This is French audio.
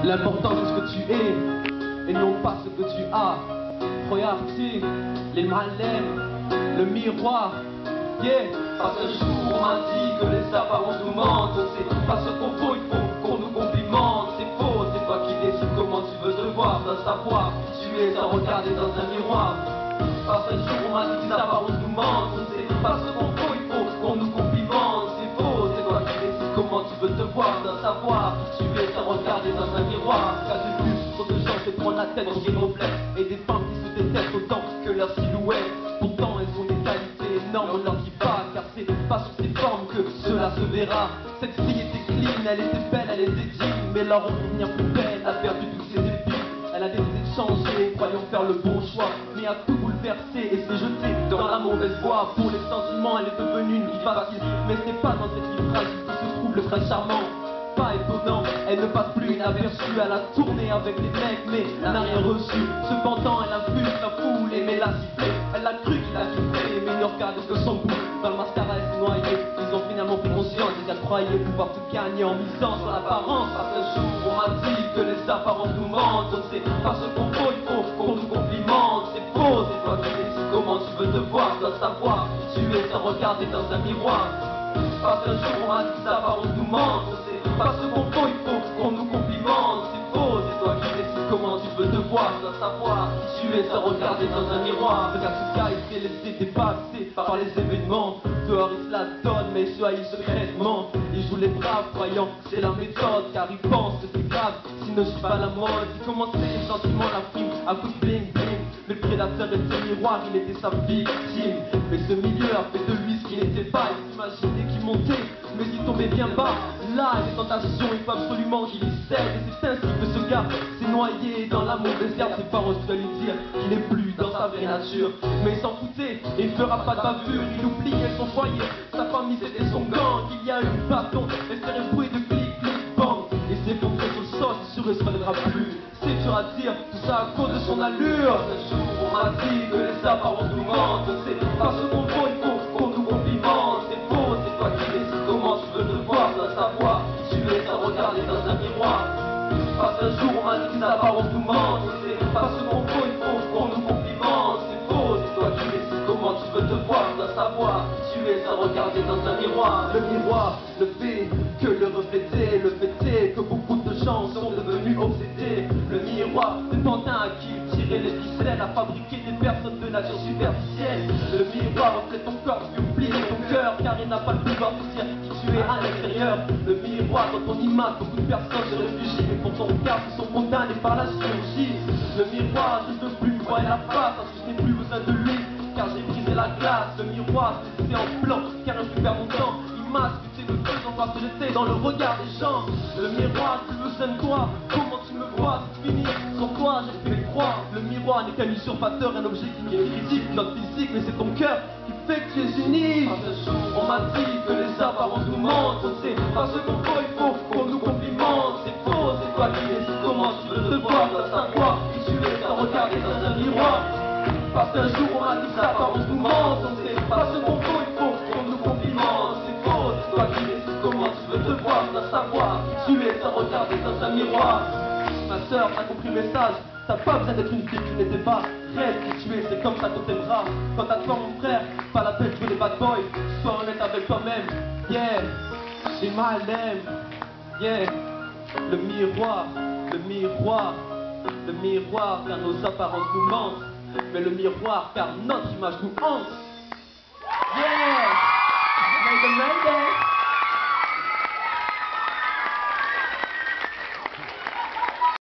L'important c'est ce que tu es et non pas ce que tu as. Regarde ici, les malèmes, le miroir, yeah. Parce qu'un jour on m'a dit que les apparences nous mentent. C'est pas ce qu'on faut, il faut qu'on nous complimente. C'est faux, c'est toi qui décides comment tu veux te voir. Sans savoir qui tu es, sans regarder dans un miroir. Parce qu'un jour on m'a dit que les apparences nous mentent. C'est pas ce qu'on faut, il faut qu'on nous complimente. C'est faux, c'est toi qui décides comment tu veux te voir. Sans savoir qui tu es, sans regarder dans un miroir. Car de plus, trop de gens se prennent la tête dans des reflets. Et des femmes qui se détestent autant que leur silhouette. Pourtant elles ont des qualités énormes, on leur dit pas. Car c'est pas sur ces formes que cela se verra. Cette fille était clean, elle était belle, elle était digne. Mais leur revenir plus belle a perdu tous ses épines. Elle a décidé de changer, croyant faire le bon choix. Mais a tout bouleversé et s'est jetée dans la mauvaise voie. Pour les sentiments, elle est devenue une vie facile. Mais c'est pas dans cette vie fragile que se trouve le prince charmant. Pas étonnant, elle ne passe plus inaperçue. Elle a tourné avec les mecs mais elle n'a rien reçu. Cependant elle infuse la foule et met la sifflée. Elle a cru qu'il a kiffé mais ne regarde que son bout. Dans le mascara elle s'est noyée. Ils ont finalement pris conscience et qu'elle croyait pouvoir se gagner en misant sur l'apparence. Parce qu'un jour on m'a dit que les apparences nous mentent. On sait pas ce qu'on faut, il faut qu'on nous complimente. C'est faux, c'est toi qui décides comment tu veux te voir. Tu dois savoir qui tu es sans regarder dans un miroir. Parce qu'un jour on m'a dit que les apparences nous mentent. Pas ce qu'on faut, il faut qu'on nous complimente. C'est faux, c'est toi qui décides comment tu veux te voir. Tu dois savoir qui tu es sans regarder dans un miroir. Regarde ce gars, il s'est laissé dépasser par les événements. Dehors il se la donne, mais il se haït secrètement. Il joue les braves, croyant que c'est la méthode. Car il pense que c'est grave, s'il ne suit pas la mode. Il commençait gentiment la frime à coup de bling bling. Mais le prédateur était miroir, il était sa victime. Mais ce milieu a fait de lui ce qu'il n'était pas. Il s'imaginait qu'il montait, mais il tombait bien bas. Là, les tentations, il faut absolument qu'il y cède. Et c'est ainsi que ce gars s'est noyé dans la mauvaise herbe. Ses parents doivent lui dire qu'il n'est plus dans sa vraie nature. Mais il s'en foutait et il fera pas de bavure. Il oubliait son foyer, sa famille c'était son gang. Il y a eu une bâton et ses bruit de clic, clic, bang. Et s'est effondré sur le sol, sûr il se relèvera plus. C'est dur à dire, tout ça à cause de son allure. Un jour on m'a dit que les apparences nous mentent. C'est pas ce qu'on faut, il faut qu'on nous complimente. C'est faux, c'est toi qui décides comment tu veux te voir. Tu dois savoir qui tu es sans regarder dans un miroir. Parce qu'un jour on m'a dit que les apparences nous mentent. C'est pas ce qu'on faut, il faut qu'on nous complimente. C'est faux, c'est toi qui décides comment tu veux te voir. Tu dois savoir qui tu es sans regarder dans un miroir. Le miroir ne fait que le refléter. Le fait est que beaucoup de gens sont devenus obsédés. Le miroir, c'est pantin à qui tirer les ficelles, à fabriquer des personnes de nature superficielle. Le miroir reflète ton corps, publie ton cœur, car il n'a pas le pouvoir de dire qui tu es à l'extérieur. Le miroir dans ton image, beaucoup de personnes se réfugient, mais pour ton regard, ils sont condamnés par la chirurgie. Le miroir, je ne veux plus me voir la face, parce que je n'ai plus besoin de lui, car j'ai brisé la glace. Le miroir, c'est en blanc, car je perds mon temps. Masque, tu sais le feu, on va se jeter dans le regard des gens. Le miroir, plus besoin de toi. Comment tu me vois, c'est fini. Sans toi, j'ai fait les croix. Le miroir n'est qu'un usurpateur, un objet qui nous critique notre physique, mais c'est ton cœur qui fait que tu es unique. On m'a dit que les apparences nous mentent. On sait pas ce qu'on faut, il faut qu'on nous complimente. C'est faux, c'est toi qui décides comment tu veux te voir. Tu dois savoir qui tu es sans regarder dans un miroir. Parce qu'un jour on m'a dit que les apparences nous mentent. On sait pas ce qu'on faut, il faut qu'on nous complimente. C'est toi qui décides comment tu veux te voir, tu dois savoir qui tu es sans regarder dans un miroir. Ma soeur, t'as compris le message, t'as pas besoin d'être une fille qui n'était pas. Reste qui tu es, c'est comme ça qu'on t'aimera. Quant à toi mon frère, pas la peine de jouer les bad boys. Sois honnête avec toi-même, yeah. Les malèmes, yeah. Le miroir, le miroir, le miroir, car nos apparences nous mentent. Mais le miroir, car notre image nous hante, yeah.